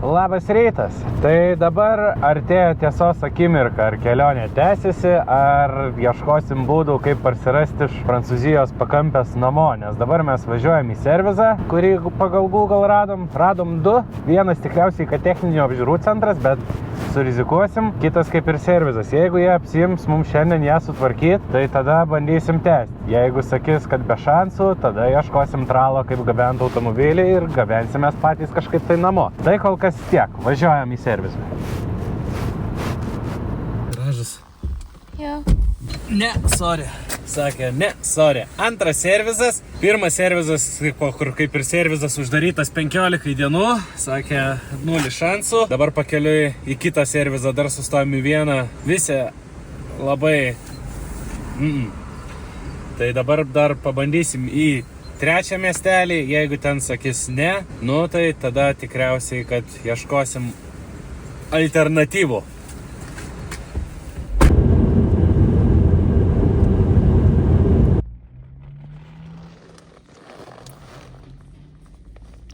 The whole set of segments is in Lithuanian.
Labas rytas. Tai dabar artėja tiesos akimirka, ar kelionė tęsiasi, ar ieškosim būdų, kaip parsirasti iš Prancūzijos pakampės namo, nes dabar mes važiuojam į servizą, kurį pagal Google radom du. Vienas tikriausiai, kad techninio apžiūrų centras, bet surizikuosim. Kitas kaip ir servizas. Jeigu jie apsiims mums šiandien ją sutvarkyti, tai tada bandysim tęsti. Jeigu sakys, kad be šansų, tada ieškosim tralo, kaip gabenti automobilį ir gabensimės patys kažkaip tai namo. Tai kol kas tiek. Važiuojam į servizą. Gražus. Jo. Ne, sorry. Sakė, ne, sorry. Antras servizas. Pirmas servizas, kur kaip ir servizas uždarytas 15 dienų. Sakė, 0 šansų. Dabar pakeliui į kitą servizą dar sustojom į vieną. Visi labai... Tai dabar dar pabandysim į trečią miestelį. Jeigu ten sakys ne, nu tai tada tikriausiai, kad ieškosim alternatyvų.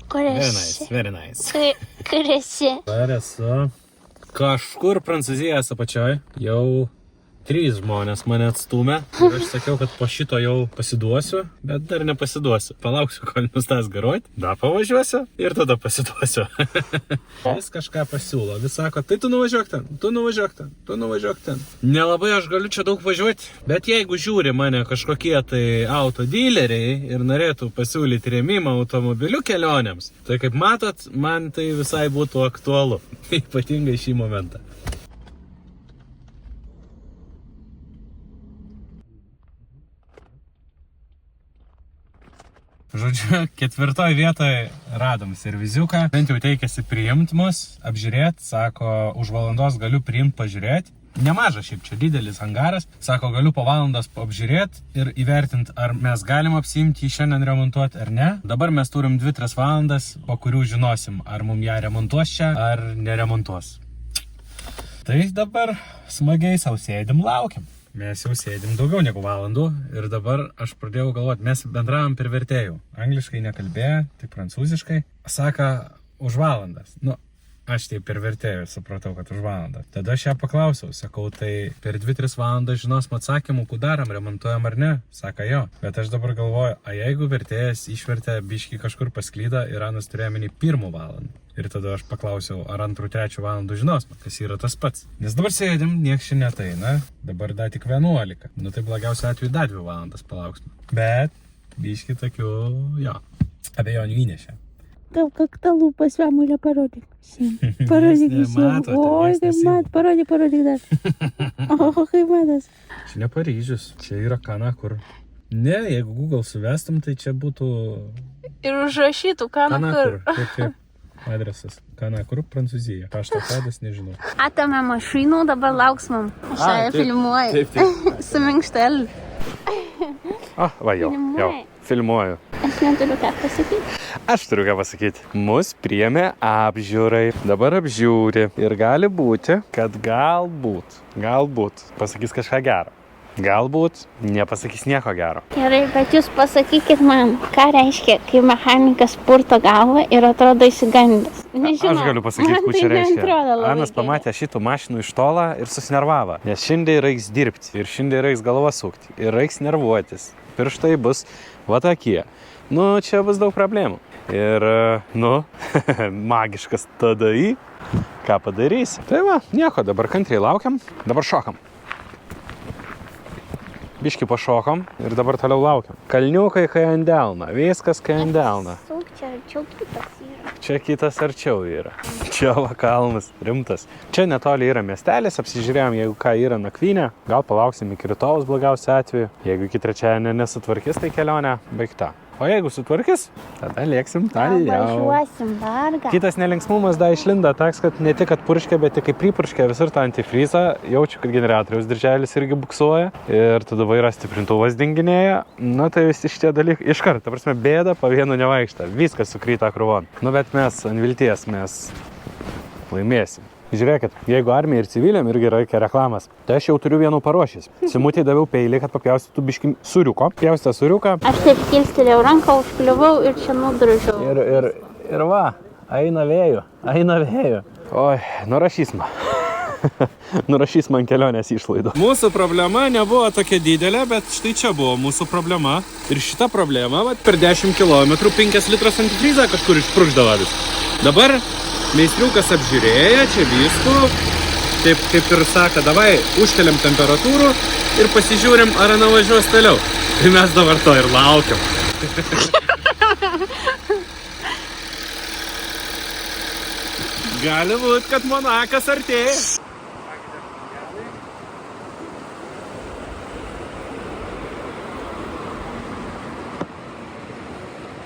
Kur Very esi? nice, very nice. Kur esi? Dabar esu kažkur Prancūzijos apačioj. Jau 3 žmonės mane atstūmė. Ir aš sakiau, kad po šito jau pasiduosiu, bet dar nepasiduosiu. Palauksiu, kol nustas garuoti. Da, pavažiuosiu ir tada pasiduosiu. Vis kažką pasiūlo. Vis sako, tai tu nuvažiuok ten, tu nuvažiuok ten, tu nuvažiuok ten. Nelabai aš galiu čia daug važiuoti. Bet jeigu žiūri mane kažkokie tai autodileriai ir norėtų pasiūlyti rėmimą automobiliu kelionėms, tai kaip matot, man tai visai būtų aktualu. Ypatingai šį momentą. Žodžiu, 4 vietoje radom serviziuką. Bent jau teikėsi priimti mus, apžiūrėti. Sako, už valandos galiu priimti, pažiūrėti. Nemažas šiaip čia didelis hangaras. Sako, galiu po valandos apžiūrėti ir įvertinti, ar mes galim apsiimti jį šiandien remontuoti ar ne. Dabar mes turim 2-3 valandas, po kurių žinosim, ar mums ją remontuos čia, ar neremontuos. Tai dabar smagiai sau sėdim, laukiam. Mes jau sėdim daugiau negu valandų ir dabar aš pradėjau galvoti, mes bendravom per vertėjų. Angliškai nekalbėjo, tik prancūziškai. Saka, už valandas. Nu, aš tai per vertėjų supratau, kad už valandą. Tada aš ją paklausiau, sakau, tai per 2-3 valandas žinosim atsakymų, kur darom, remontuojam ar ne. Saka, jo. Bet aš dabar galvoju, a jeigu vertėjas išvertė biškį kažkur pasklydą ir Anas turėjo minį 1 valandą. Ir tada aš paklausiau, ar 2-3 valandų žinosime, kas yra tas pats. Nes dabar sėdim, nieks čia neateina, dabar dar tik 11. Nu tai blogiausiu atveju dar 2 valandas palauksime. Bet biškį tokių, jo, abejonių įnešė. Gal kakta lūpas Vemulė parodyk visiems. Parodyk visiems. Oi, kaip mat, parodyk dar. O, kaip matas. Čia ne Paryžius, čia yra Kana, kur... Ne, jeigu Google suvestum, tai čia būtų... Ir užrašytų Kana kur. Taip. Adresas. Kana, kur Prancūzija. Pašto kodas, nežinau. Atame mašinų, dabar lauksmam. Aš ją filmuoju. Taip. Su minkšteliu. Va jau, filmuoju. Aš neturiu ką pasakyti. Aš turiu ką pasakyti. Mus priėmė apžiūrai. Dabar apžiūri. Ir gali būti, kad galbūt pasakys kažką gero. Galbūt nepasakys nieko gero. Gerai, bet jūs pasakykit man, ką reiškia, kai mechanikas purto galvą ir atrodo įsigandęs. Nežinau. Aš galiu pasakyti, kur čia reiškia. Anas pamatė šitų mašinų iš tolo ir susinervavo. Nes šiandien reiks dirbti ir šiandien reiks galvą sukti ir reiks nervuotis. Pirštai bus va tokie. Nu, čia bus daug problemų. Ir, magiškas TDI. Ką padarysi? Tai va, nieko, dabar kantriai laukiam, dabar šokam. Biškį pašokom ir dabar toliau laukiam. Kalniukai kai ant delno, viskas kai ant delno. Čia arčiau kitas yra. Čia kitas arčiau yra. Čia va kalnas, rimtas. Čia netoli yra miestelis, apsižiūrėjom, jeigu ką yra nakvynė. Gal palauksim iki rytojaus blogiausiu atveju. Jeigu iki trečiadienio nesutvarkys, tai kelionė baigta. O jeigu sutvarkys, tada lėksim toliau. Važiuosim dar gal. Kitas nelinksmumas da išlindo toks, kad ne tik atpurškia, bet tik kaip pripurškia visur tą antifrizą. Jaučiu, kad generatoriaus dirželis irgi buksuoja. Ir tada vairas stiprintuvas dinginėja. Nu tai visi šitie dalykai iškart, ta prasme, bėda, po vienu nevaikšta. Viskas sukryta krūvon. Nu bet mes ant vilties, mes laimėsim. Žiūrėkit, jeigu armija ir civiliam irgi reikia reklamas, tai aš jau turiu vienų paruošęs. Simutei daviau peilį, kad papjaustytų biškį sūriuko. Pjaustę sūriuką. Aš taip kilstelėjau ranką, užkliuvau ir čia nudražiau. Ir va, Eina vėjų. Oi, nurašys man. Nurašys man kelionės išlaidų. Mūsų problema nebuvo tokia didelė, bet štai čia buvo mūsų problema. Ir šita problema, per 10 km 5 litras antifrizą kažkur išpurkšdavo vis. Dabar meistriukas apžiūrėja, čia visku. Taip kaip ir sako, davai, užkeliam temperatūrų ir pasižiūrim, ar ana važiuos toliau. Tai mes dabar to ir laukiam. Gali būt, kad Monakas artėja.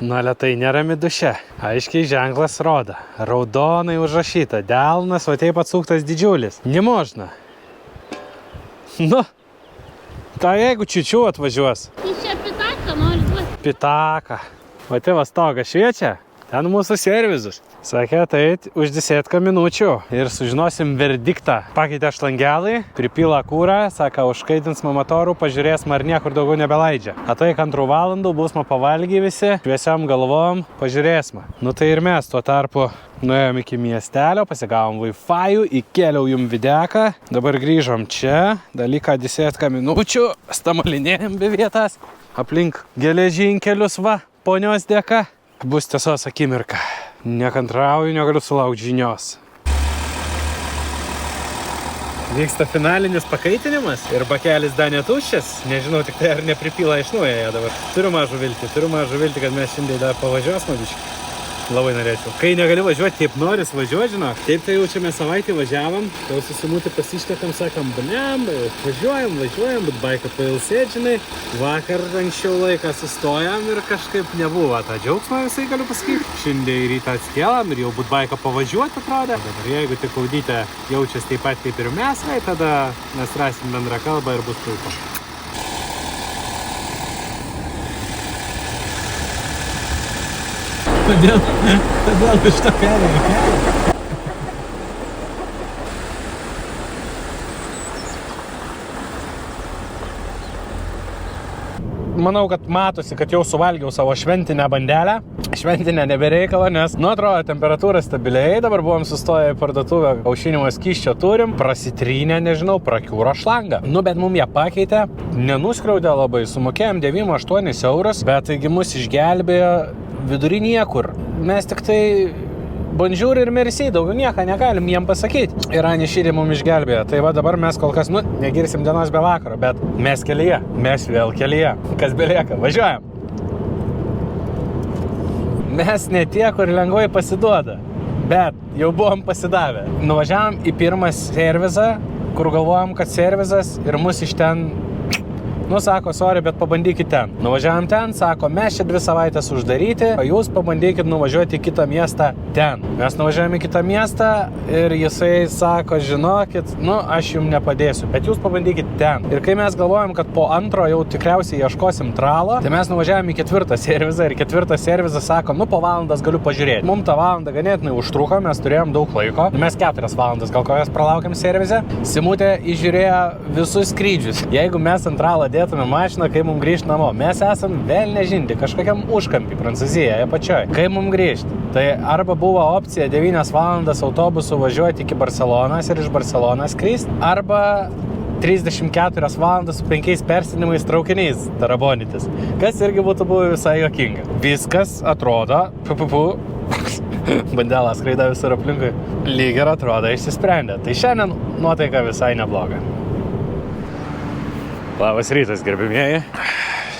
Na, lėtai nerami duše. Aiškiai ženklas rodo. Raudonai užrašyta. Delnas, o taip atsuktas didžiulis. Nemožna. Nu, tai jeigu čiučiu atvažiuos. Jis čia pitaką nori duoti. Pitaka. O tėvas stogas šviečia. Ten mūsų servizus. Sakė, tai už 10 minučių ir sužinosim verdiktą. Pakeitė šlangelį, pripila kūrą, sako, užkaitins motorų, pažiūrės, ar niekur daugiau nebelaidžia. Atai 2 valandų, bus pavalgy visi, šviesiam galvom, pažiūrėsime. Nu tai ir mes tuo tarpu nuėjom iki miestelio, pasigavom Wi-Fi, įkėliau jum videką. Dabar grįžom čia, dalyką 10 minučių, stamalinėjom be vietas, aplink geležinkelius va, ponios dėka. Bus tiesos akimirka. Nekantrauju, negaliu sulaukti žinios. Vyksta finalinis pakaitinimas ir bakelis dar netuščias. Nežinau tik tai, ar nepripila iš naujo ją dabar. Turiu mažų viltį, kad mes šiandien dar pavažiuosim biškį. Labai norėčiau. Kai negali važiuoti, taip noris važiuoti, žinok. Taip tai jau čia mes savaitę važiavam, jau susimūti pasištekam, sakam, blem, važiuojam, bet baiką pailsėt, žinai. Vakar anksčiau laiką sustojam ir kažkaip nebuvo tą džiaugsmą, visai galiu pasakyti. Šiandien rytą atskėlam ir jau būt baiką pavažiuoti atrodė. Dabar jeigu tik audytė jaučiasi taip pat kaip ir mes, tai tada mes rasim bendrą kalbą ir bus puiku. Kodėl iš to perėjo? Manau, kad matosi, kad jau suvalgiau savo šventinę bandelę. Šventinę nebereikalo, nes, nu, atrodo, temperatūra stabiliai. Dabar buvom sustoję į parduotuvę, aušinimo skysčio turim, prasitrynę, nežinau, prakiūro šlangą. Nu, bet mum ją pakeitė, nenuskriaudė labai, sumokėjom 9-8 eurus, bet taigi mus išgelbėjo vidury niekur. Mes tik tai bonžiūr ir merci, daugiau nieką negalim jiem pasakyti. Ir Anišyrė mum išgelbėjo. Tai va dabar mes kol kas, negirsim dienos be vakaro, bet mes kelyje, mes vėl kelyje. Kas belieka, važiuojam. Mes ne tie, kur lengvai pasiduoda, bet jau buvom pasidavę. Nuvažiavom į pirmą servizą, kur galvojom, kad servizas ir mus iš ten... Nu, sako, sorry, bet pabandykit ten. Nuvažiavam ten, sako, mes čia 2 savaitės uždaryti, o jūs pabandykit nuvažiuoti į kitą miestą ten. Mes nuvažiavam į kitą miestą ir jisai sako, žinokit, aš jums nepadėsiu, bet jūs pabandykit ten. Ir kai mes galvojam, kad po antro jau tikriausiai ieškosim tralo, tai mes nuvažiavam į 4 servizą ir 4 servizą sako, po valandas galiu pažiūrėti. Mums tą valandą ganėtinai užtruko, mes turėjom daug laiko. Mes 4 valandas gal kokias pralaukiam servizę. Simutė įžiūrėjo visus skrydžius. Jeigu mes ant tralą dėtume mašiną, kai mums grįžti namo. Mes esam vėl nežinti, kažkokiam užkampį Prancūzijoje pačioj. Kai mums grįžti, tai arba buvo opcija 9 valandas autobusu važiuoti iki Barcelonas ir iš Barcelonas skristi, arba 34 valandas su 5 persėdimais traukiniais tarabonytis, kas irgi būtų buvę visai juokinga. Viskas atrodo, bandelą skraida visur aplinkui, lyg ir atrodo išsisprendė. Tai šiandien nuotaika visai nebloga. Labas rytas, gerbimieji.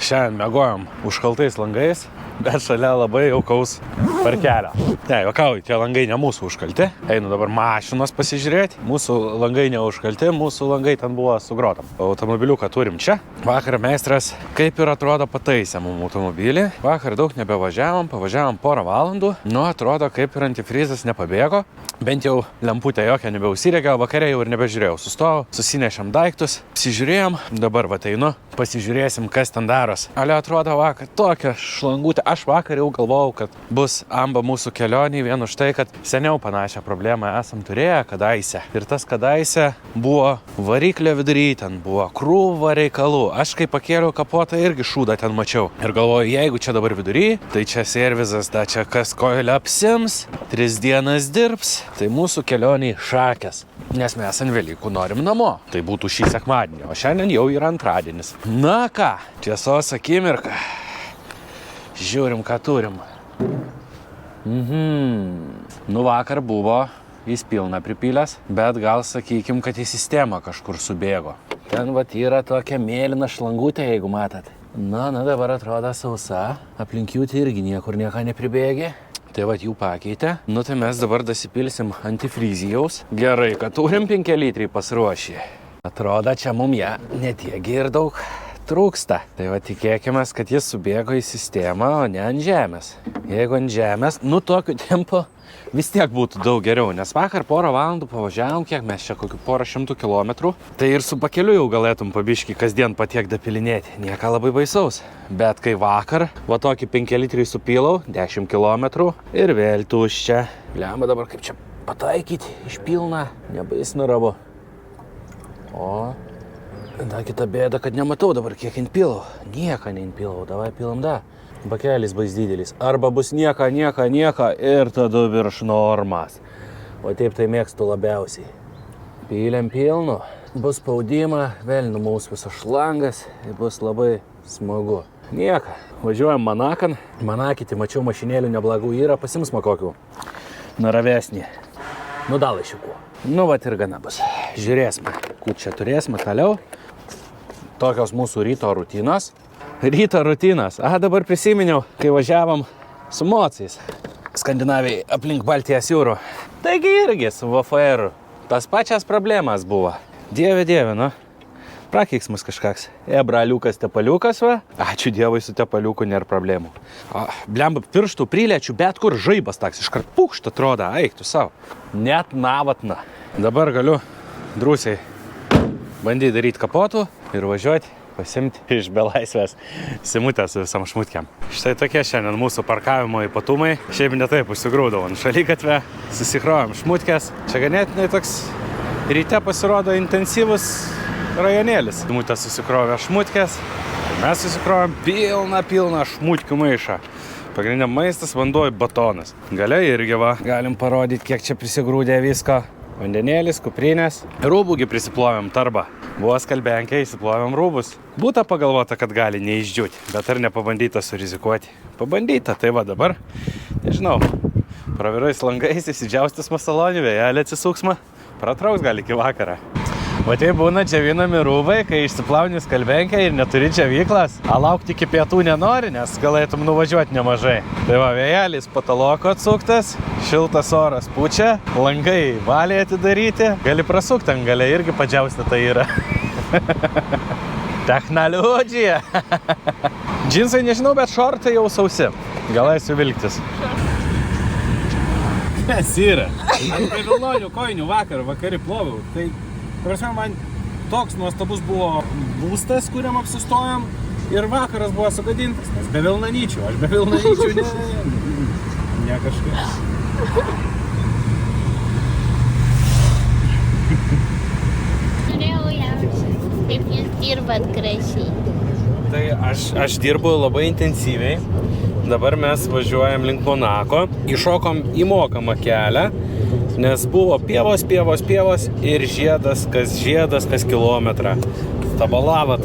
Šiandien miegojom užkaltais langais, bet šalia labai jaukaus parkelio. Ne, juokauju, tie langai ne mūsų užkalti. Einu dabar mašinos pasižiūrėti. Mūsų langai neužkalti, mūsų langai ten buvo sugrotam. Automobiliuką turim čia. Vakar meistras kaip ir atrodo pataisė mum automobilį. Vakar daug nebevažiavom, pavažiavom porą valandų. Atrodo kaip ir antifrizas nepabėgo. Bent jau lemputė jokia nebeusiregė, vakare jau ir nebežiūrėjau. Sustojau, susinešėm daiktus, pasižiūrėjom. Dabar va einu, pasižiūrėsim, kas ten daros. Ale atrodo vakar tokia šlangutė. Aš vakar jau galvojau, kad bus amba mūsų kelionį vien už tai, kad seniau panašią problemą esam turėję kadaise. Ir tas kadaise buvo variklio vidury, ten buvo krūva reikalų. Aš kai pakėliau kapotą irgi šūdą ten mačiau. Ir galvoju, jeigu čia dabar vidury, tai čia servizas, da čia kas koilę apsims, 3 dienas dirbs, tai mūsų kelionį šakės. Nes mes ant Velykų norim namo. Tai būtų šį sekmadienį, o šiandien jau yra antradienis. Na ką, tiesos akimirka. Žiūrim, ką turim. Nu vakar buvo jis pilna pripylęs, bet gal sakykim, kad į sistemą kažkur subėgo. Ten vat yra tokia mėlyna šlangutė, jeigu matot. Na, dabar atrodo sausa. Aplink jų tai irgi niekur nieko nepribėgė. Tai vat jų pakeitė. Nu tai mes dabar dasipilsim antifrizijaus. Gerai, kad turim 5 litrai pasiruošę. Atrodo, čia mum ją netiegi ir daug trūksta. Tai va tikėkime, kad jis subėgo į sistemą, o ne ant žemės. Jeigu ant žemės, nu tokiu tempu vis tiek būtų daug geriau, nes vakar porą valandų pavažiavom, kiek mes čia kokių porą šimtų kilometrų, tai ir su pakeliu jau galėtum pabiškį kasdien patiek dapilinėti, nieka labai baisaus. Bet kai vakar, va tokį 5 litrai supylau, 10 kilometrų ir vėl tuščia. Lemba dabar kaip čia pataikyti iš pilną, nebais nurabu. O, da kita bėda, kad nematau dabar kiek inpilau. Nieką neinpilau, davai pilam da. Bakelis bais didelis. Arba bus nieka ir tada virš normas. O taip tai mėgstu labiausiai. Pylėm pilnu, bus spaudimą, vėl numaus visas šlangas, bus labai smagu. Nieka, važiuojam Manakan. Manakyti, mačiau mašinėlių neblagų yra, pasimsma kokių. Naravesnį. Nu dalaišiukų. Nu vat ir gana bus. Žiūrėsime, kur čia turėsime toliau. Tokios mūsų ryto rutinos. Ryto rutinas. Dabar prisiminiau, kai važiavom su mocais Skandinavijai aplink Baltijos jūrų. Taigi irgi su VFR tas pačias problemas buvo. Dieve, nu. Prakeiksmas kažkaks. Braliukas, tepaliukas, va. Ačiū Dievui, su tepaliuku nėra problemų. Blemba, pirštų prilečiu, bet kur žaibas taks. Iškart pukšt atrodo, eiktų savo. Net navatna. Dabar galiu drūsiai bandyti daryti kapotų ir važiuoti, pasimti iš belaisvės simutės su visam šmutkiam. Štai tokie šiandien mūsų parkavimo ypatumai. Šiaip ne taip užsigrūdavo ant šaligatvę, susikrovėm šmutkės. Čia ganėtinai toks ryte pasirodo intensyvus rajonėlis. Simutės susikrovė šmutkės, mes susikrovėm pilną šmutkių maišą. Pagrindiniam maistas, vanduo ir batonas. Galia irgi va, galim parodyti, kiek čia prisigrūdė visko. Vandenėlis, kuprinės. Rūbųgi prisiplovėm tarbą. Buvo skalbenkiai, įsiplovėm rūbus. Būta pagalvota, kad gali neišdžiūti, bet ar nepabandyta surizikuoti? Pabandyta, tai va dabar, nežinau, pravirais langais įsidžiaustis masalonį, vėjelė atsisuksma, pratrauks gali iki vakarą. O tai būna džiovinami rūbai, kai išsiplauni skalbenkę ir neturi džiovyklas. Laukti iki pietų nenori, nes galėtum nuvažiuoti nemažai. Tai va, vėjelis pataloko atsuktas, šiltas oras pučia, langai valiai atidaryti. Gali prasukti ant galia, irgi padžiausti tai yra. Technologija. Džinsai nežinau, bet šortai jau sausi. Galėsiu vilktis. Kas yra? Ant Vilnonių kojinių vakarį ploviau. Tai prasme, man toks nuostabus buvo būstas, kuriam apsistojom, ir vakaras buvo sugadintas, nes be Vilnanyčių. Aš be Vilnanyčių ne kažkaip. Norėjau jaučiu, kaip jūs dirbat gražiai. Tai aš dirbu labai intensyviai. Dabar mes važiuojam link Monako. Iššokom į mokamą kelią, nes buvo pievos ir žiedas, kas kilometrą. Tabalava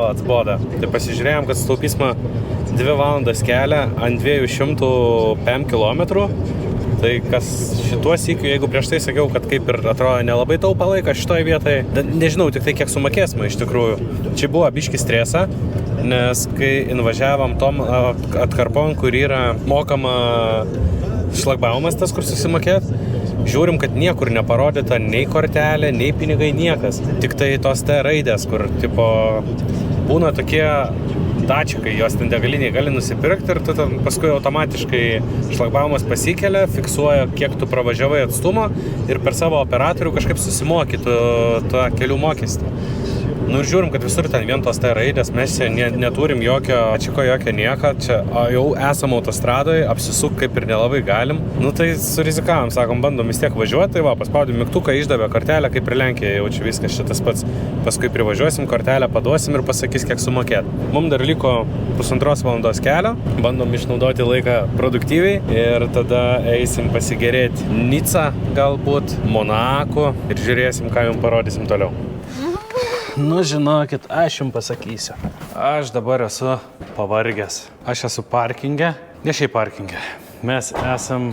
atsboda. Tai pasižiūrėjom, kad sutaupysime 2 valandas kelią ant 200 kilometrų. Tai kas šituo sykiu, jeigu prieš tai sakiau, kad kaip ir atrodo nelabai taupa laiką šitoje vietoje, nežinau tik tai kiek sumokėsime iš tikrųjų. Čia buvo biški stresa, nes kai invažiavom tom atkarpon, kur yra mokama šlagbaumas tas, kur susimokėt, žiūrim, kad niekur neparodyta nei kortelė, nei pinigai, niekas. Tik tai tos T raidės, kur tipo būna tokie dačikai, jos ten degaliniai gali nusipirkti ir tu paskui automatiškai šlagbaumas pasikelia, fiksuoja, kiek tu pravažiavai atstumą ir per savo operatorių kažkaip susimokytų tą kelių mokestį. Nu ir žiūrim, kad visur ten vien tos T raidės, mes čia neturim jokio atšiko, jokio nieko, čia jau esam autostradoje, apsisuk kaip ir nelabai galim. Nu tai surizikavom, sakom, bandom vis tiek važiuoti, tai va, paspaudėm mygtuką, išdavė kortelę, kaip ir Lenkija, jau čia viskas šitas pats. Paskui privažiuosim, kortelę paduosim ir pasakys, kiek sumokėt. Mums dar liko 1,5 valandos kelio, bandom išnaudoti laiką produktyviai ir tada eisim pasigerėti Nicą galbūt, Monaku ir žiūrėsim, ką jums parodysim toliau. Nu, žinokit, aš jums pasakysiu. Aš dabar esu pavargęs. Aš esu parkinge, ne šiaip parkinge. Mes esam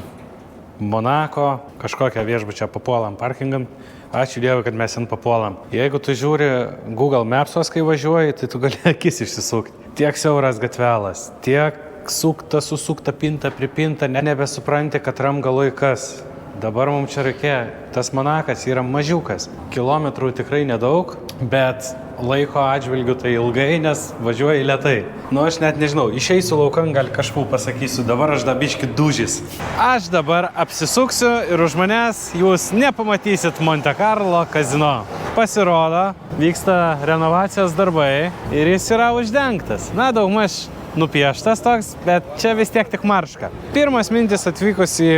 Monako, kažkokią viešbučią papuolam parkingam. Ačiū Dievui, kad mes ten papuolam. Jeigu tu žiūri Google Mapsos, kai važiuoji, tai tu gali akis išsisukti. Tiek siauras gatvelas, tiek sukta, susukta, pinta, pripinta, nebesupranti, kad ramgalui kas. Dabar mums čia reikia, tas Monakas yra mažiukas. Kilometrų tikrai nedaug, bet laiko atžvilgiu tai ilgai, nes važiuoji lėtai. Nu, aš net nežinau, išeisiu laukan, gal kažką pasakysiu, dabar aš dabiški dužis. Aš dabar apsisuksiu ir už manęs jūs nepamatysit Monte Carlo kazino. Pasirodo, vyksta renovacijos darbai ir jis yra uždengtas. Na, daugmaž nupieštas toks, bet čia vis tiek tik marška. Pirmas mintis atvykus į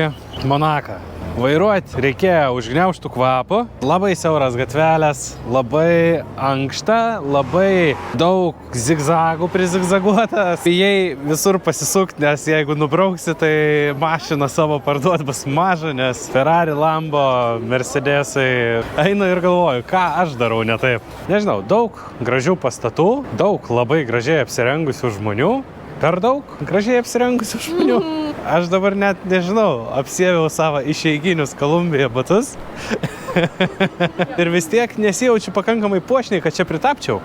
Monaką. Vairuoti reikėjo užgniaužtų kvapų, labai siauras gatvelės, labai ankšta, labai daug zigzagų prizigzaguotas. Jei visur pasisukti, nes jeigu nubrauksi, tai mašiną savo parduot bus maža, nes Ferrari, Lambo, Mercedesai. Einu ir galvoju, ką aš darau ne taip. Nežinau, daug gražių pastatų, daug labai gražiai apsirengusių žmonių. Per daug gražiai apsirengusių žmonių. Aš dabar net nežinau, apsieviau savo išeiginius Kolumbija batus. Ir vis tiek nesijaučiu pakankamai puošniai, kad čia pritapčiau.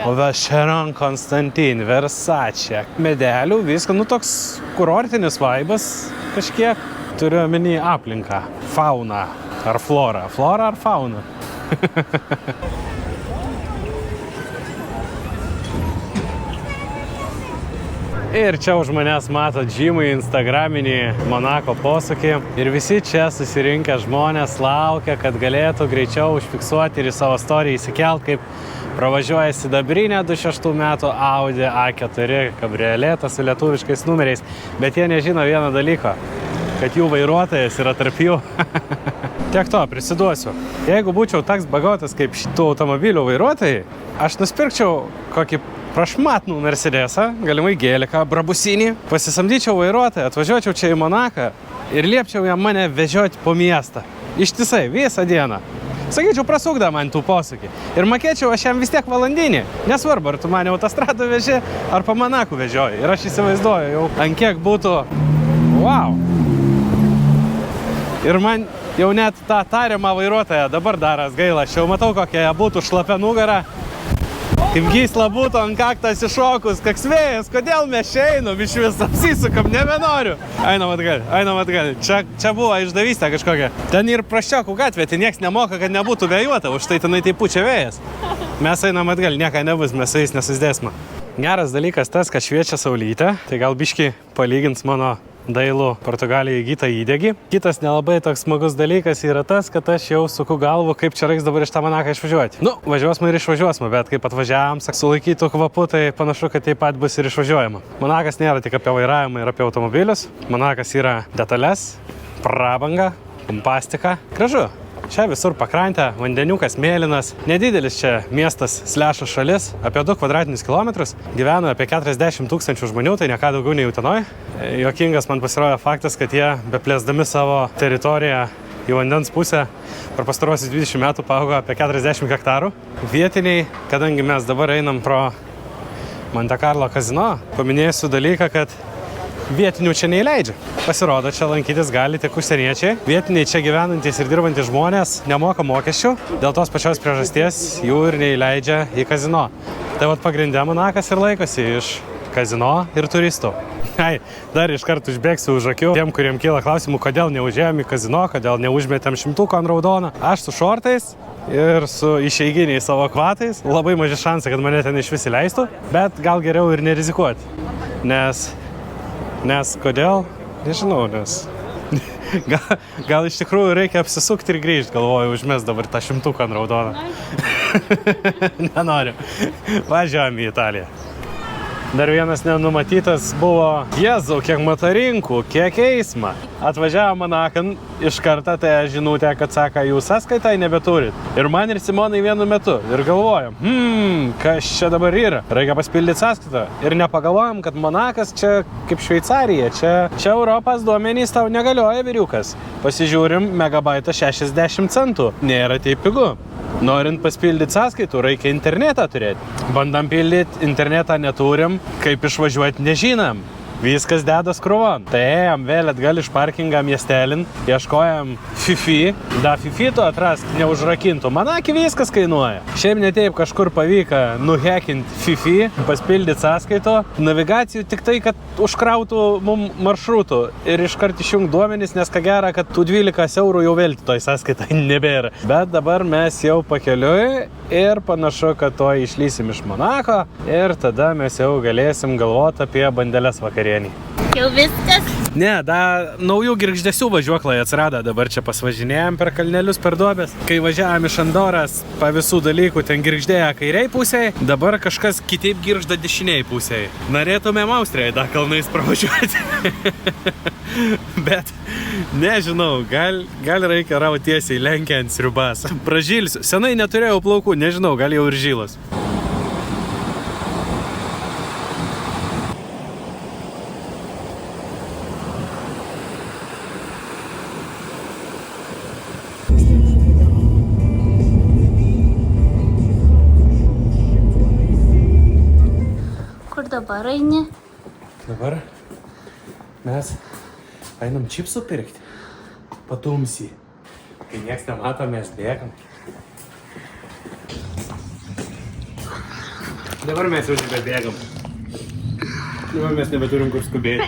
O Vacheron Constantin, Versace, medelių, viską, nu toks kurortinis vaibas kažkiek. Turiu omeny aplinką, fauną ar florą. Flora ar fauna? Ir čia už manęs matot žymų instagraminį Monako posūkį. Ir visi čia susirinkę žmonės laukia, kad galėtų greičiau užfiksuoti ir į savo istoriją įsikelt, kaip pravažiuoja sidabrinė 26 metų Audi A4 kabrioletą su lietuviškais numeriais. Bet jie nežino vieno dalyko, kad jų vairuotojas yra tarp jų. Tiek to, prisiduosiu. Jeigu būčiau toks bagotas kaip šitų automobilių vairuotojai, aš nusipirkčiau kokį prašmatnų Mercedesą, galimai gėliką, brabusinį, pasisamdyčiau vairuotoją, atvažiuočiau čia į Monaką ir liepčiau jam mane vežioti po miestą. Ištisai, visą dieną. Sakyčiau, prasukda man tų posūkį. Ir mokėčiau aš jam vis tiek valandinį. Nesvarbu, ar tu mane autostradą veži, ar po Monakų vežioji. Ir aš įsivaizduoju jau, ant kiek būtų wow. Ir man jau net tą tariamą vairuotoją dabar daras gaila. Aš jau matau, kokia būtų šlapia nugara. Kaip gysla būtų ant kaktas iššokus, koks vėjas, kodėl mes čia einam, iš vis apsisukam, nebenoriu. Einam atgal. Čia buvo išdavystė kažkokia. Ten ir praščiokų gatvė, tai nieks nemoka, kad nebūtų vėjuota, už tai tenai tai pučia vėjas. Mes einam atgal, nieka nebus, mes su jais nesusidėsime. Geras dalykas tas, kad šviečia saulytė, tai gal biški palygins mano dailų Portugalijoje įgytą įdegį. Kitas nelabai toks smagus dalykas yra tas, kad aš jau suku galvu, kaip čia reiks dabar iš tą Monaką išvažiuoti. Nu, važiuosime ir išvažiuosime, bet kaip atvažiavam, sulaikytų kvapu, tai panašu, kad taip pat bus ir išvažiuojama. Monakas nėra tik apie vairavimą ir apie automobilius. Monakas yra detalės, prabanga, pompastika. Gražu. Čia visur pakrantė, vandeniukas mėlynas. Nedidelis čia miestas / šalis, apie 2 kvadratinius kilometrus. Gyvena apie 40 000 žmonių, tai ne ką daugiau nei Utenoj. Juokingas man pasirodė faktas, kad jie, beplėsdami savo teritoriją į vandens pusę, per pastaruosius 20 metų paaugo apie 40 hektarų. Vietiniai, kadangi mes dabar einam pro Monte Carlo kazino, paminėsiu dalyką, kad vietinių čia neįleidžia. Pasirodo, čia lankytis gali tik užsieniečiai. Vietiniai čia gyvenantys ir dirbantys žmonės nemoka mokesčių. Dėl tos pačios priežasties jų ir neįleidžia į kazino. Tai vat pagrindė Monakas ir laikosi iš kazino ir turistų. Dar iš karto užbėgsiu už akių tiem, kuriem kyla klausimų, kodėl neužėjom į kazino, kodėl neužmetėm 100 ant raudoną. Aš su šortais ir su išeiginiais savo kvatais. Labai maži šansai, kad mane ten iš vis įleistų, bet gal geriau ir nerizikuoti. Nes kodėl? Nežinau, nes gal iš tikrųjų reikia apsisukti ir grįžti, galvoju, užmes dabar tą 100 ant raudoną. Nenoriu. Važiuojam į Italiją. Dar vienas nenumatytas buvo, Jėzau, kiek motorinkų, kiek eisma. Atvažiavo Monakan, iš karto tai žinutė, kad sako, jūs sąskaitai nebeturit. Ir man ir Simonai vienu metu. Ir galvojom, kas čia dabar yra? Reikia paspildyti sąskaitą. Ir nepagalvojom, kad Monakas čia kaip Šveicarija. Čia Europos duomenys tau negalioja, vyriukas. Pasižiūrim, megabaitą 60 centų. Nėra taip pigu. Norint paspildyti sąskaitų, reikia internetą turėti. Bandam pildyti, internetą neturim, kaip išvažiuoti nežinom. Viskas dedas krūvon. Tai ėjom vėl atgal iš parkingą miestelin, ieškojom Fifi. Da Fifi tu atrask neužrakintų. Manaki viskas kainuoja. Šiaip netaip kažkur pavyko nuhekinti Fifi, paspildyti sąskaito. Navigacijų tik tai, kad užkrautų mum maršrutų ir iškart išjungt duomenys, nes ką gera, kad tų 12 eurų jau vėl toj sąskaitai nebėra. Bet dabar mes jau pakeliui ir panašu, kad to išlysim iš Monako ir tada mes jau galėsim galvoti apie bandeles vakarienį. Jau viskas? Ne, naujų girgždesių važiuoklai atsirado, dabar čia pasvažinėjom per kalnelius, per duobės. Kai važiavom iš Andoras, pa visų dalykų ten girgždėjo kairiai pusėje, dabar kažkas kitaip girgžda dešiniai pusėje. Norėtumėm Austrijai da kalnais pravažiuoti. Bet nežinau, gal reikia rauti tiesiai lenkiant sriubas. Pražilsiu, senai neturėjau plaukų, nežinau, gal jau ir žilas. Dabar eini? Dabar mes einam čipsų pirkti. Patumsį. Kai nieks nemato, mes bėgam. Dabar mes jau nebebėgam. Dabar mes nebeturim kur skubėti.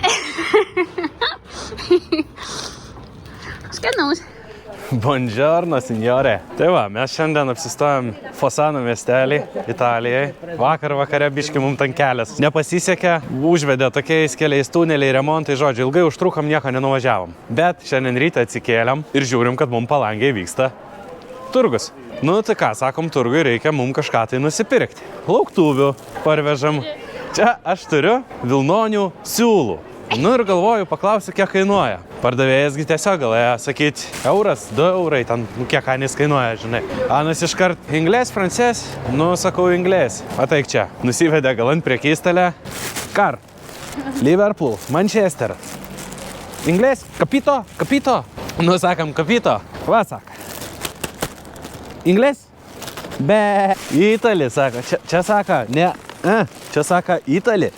Skanaus. Buongiorno, signore. Tai va, mes šiandien apsistojom Fosano miestelį, Italijai. Vakare biški mum ten kelias nepasisekė, užvedė tokiais keliais tuneliai, remontai, žodžiu, ilgai užtrukom, nieko nenuvažiavom. Bet šiandien ryte atsikėlėm ir žiūrim, kad mum Palangiai vyksta turgus. Nu tai ką, sakom, turgui reikia mum kažką tai nusipirkti. Lauktuvių parvežam. Čia aš turiu vilnonių siūlų. Nu ir galvoju, paklausiu, kiek kainuoja. Pardavėjasgi tiesiog galėjo sakyti, euras, 2 eurai, ten, kiek kanis kainuoja, žinai. Anas iškart, inglės, francės, nu, sakau, inglės. Ataik čia, nusivedė gal ant priekystelę. Kar, Liverpool, Manchester. Inglės, kapito. Nu, sakam, kapito. Va, saka. Inglės? Be. Itali, sako. Čia saka, ne. Čia saka, Itali.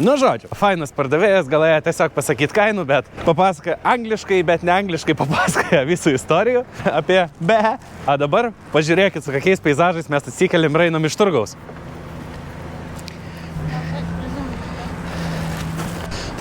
Nu, žodžiu, fainas pardavėjas, galėjo tiesiog pasakyti kainų, bet papasakoja angliškai, bet ne angliškai papasakoja visų istorijų apie be. A dabar pažiūrėkit, su kokiais peizažais mes atsikeliam ir einam iš turgaus.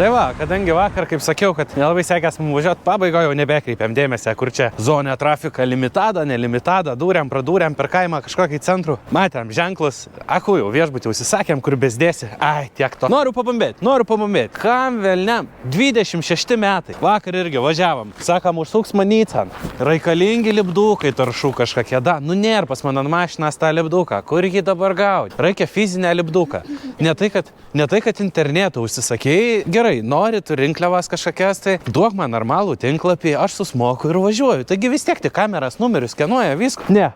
Tai va, kadangi vakar, kaip sakiau, kad nelabai sekės mums važiuoti pabaigo, jau nebekreipiam dėmesį, kur čia zonė trafika limitada, nelimitada, pradūrėm per kaimą kažkokį centrų. Matėm ženklus, jau viešbutį užsisakėm, kur bezdėsi. Ai, tiek to. Noriu pabambėti. Kam velniam? 26 metai. Vakar irgi važiavom. Sakam, užsuks manycan. Reikalingi lipdukai taršų kažkokie. Nu, nėra pas man ant mašinas tą lipduką. Kur jį dabar gauti? Reikia fizinę lipduką. Ne tai, kad internetu užsisakėjai, gerai, nori, tu rinkliavas kažkokias, tai duok man normalų tinklapį, aš susmoku ir važiuoju. Taigi vis tiek tik kameras, numerius skenuoja, visko. Ne,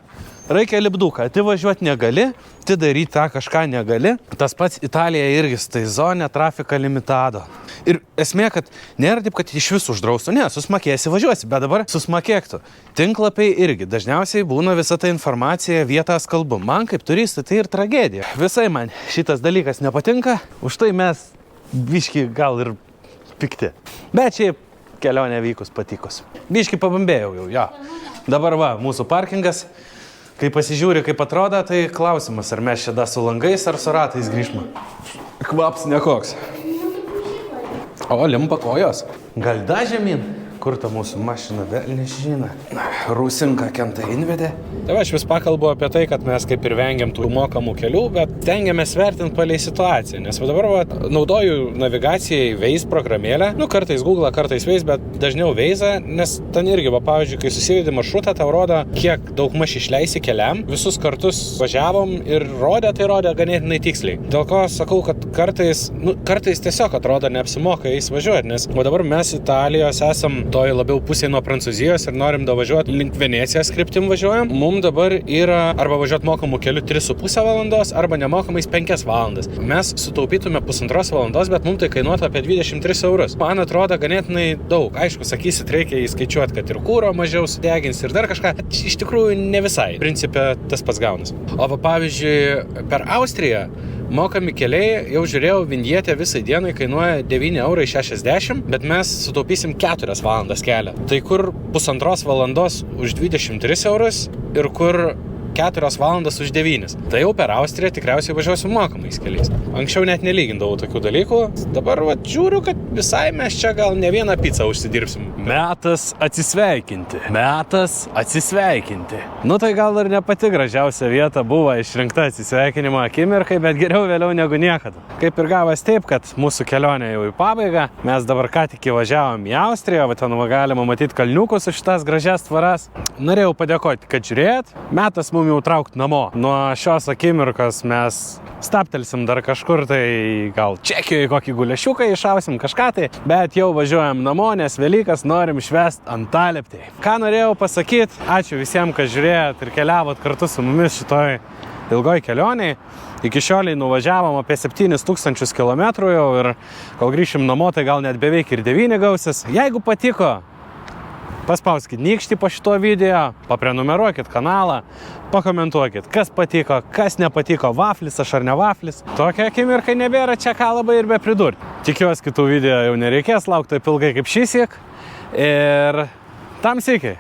reikia lipduką, ti važiuoti negali, ti daryti tą kažką negali. Tas pats Italija irgi, tai zonė trafika limitado. Ir esmė, kad nėra taip, kad iš vis uždraustų, ne, susmokėsi, važiuosi, bet dabar susmokėktų. Tinklapiai irgi, dažniausiai būna visa ta informacija vietos kalbu. Man kaip turistui tai ir tragedija. Visai man šitas dalykas nepatinka, už tai mes biški gal ir pikti. Bet šiaip kelionė vykus patikus. Biški pabambėjau jau, jo. Dabar va, mūsų parkingas. Kai pasižiūri, kaip atrodo, tai klausimas, ar mes čia da su langais ar su ratais grįžma. Kvaps nekoks. O, limpa kojos. Gal da žemyn? kur ta mūsų mašina vėl nežina. Rusinka Kenta invedė. Tai aš vis pakalbu apie tai, kad mes kaip ir vengiam tų mokamų kelių, bet tengiamės vertinti palei situaciją. Nes dabar naudoju navigacijai Waze programėlę. Kartais Google, kartais Waze, bet dažniau Waze, nes ten irgi, pavyzdžiui, kai susivedi maršrutą, tau rodo, kiek daugmaž išleisi keliam. Visus kartus važiavom ir rodė ganėtinai tiksliai. Dėl ko sakau, kad kartais tiesiog atrodo neapsimoka jais važiuoti, nes dabar mes Italijos esam toj labiau pusėje nuo Prancūzijos ir norim davažiuoti link Venecijos kryptim važiuojam. Mums dabar yra arba važiuoti mokamų kelių 3,5 valandos, arba nemokamais 5 valandas. Mes sutaupytume 1,5 valandos, bet mums tai kainuotų apie 23 eurus. Man atrodo ganėtinai daug. Aišku, sakysit, reikia įskaičiuoti, kad ir kūro mažiau sudegins ir dar kažką. Iš tikrųjų ne visai. Principe tas pats gaunas. O pavyzdžiui, per Austriją mokami keliai, jau žiūrėjau, vinjetė visai dienai kainuoja 9,60 €, bet mes sutaupysim 4 valandas kelią. Tai kur 1,5 valandos už 23 eurus ir kur 4 valandas už 9. Tai jau per Austriją tikriausiai važiuosiu mokamais keliais. Anksčiau net nelygindavau tokių dalykų. Dabar žiūriu, kad visai mes čia gal ne vieną pizzą užsidirbsim. Metas atsisveikinti. Tai gal ir ne pati gražiausia vieta buvo išrinkta atsisveikinimo akimirkai, bet geriau vėliau negu niekada. Kaip ir gavas taip, kad mūsų kelionė jau į pabaigą. Mes dabar ką tik įvažiavom į Austriją, va ten galima matyti kalniukus už šitas gražias tvaras. Norėjau padėkoti, kad žiūrėjot. Metas mums jau traukti namo. Nuo šios akimirkos mes staptelsim dar kažkur, tai gal Čekijoje kokį gulešiuką išausim kažką tai, bet jau važiuojam namo, nes Velykas norim švęst Antalieptėj. Ką norėjau pasakyti, ačiū visiems, kas žiūrėjot ir keliavot kartu su mumis šitoj ilgoj kelioniai. Iki šioliai nuvažiavom apie 7000 km jau ir kol grįšim namo, tai gal net beveik ir 9 gausis. Jeigu patiko, paspauskit nykštį po šito video, paprenumeruokit kanalą, pakomentuokit, kas patiko, kas nepatiko, vaflis aš ar ne vaflis. Tokia akimirka nebėra čia ką labai ir be pridurti. Tikiuosi, kitų video jau nereikės laukti taip ilgai kaip šįsyk. Ir tam sykį.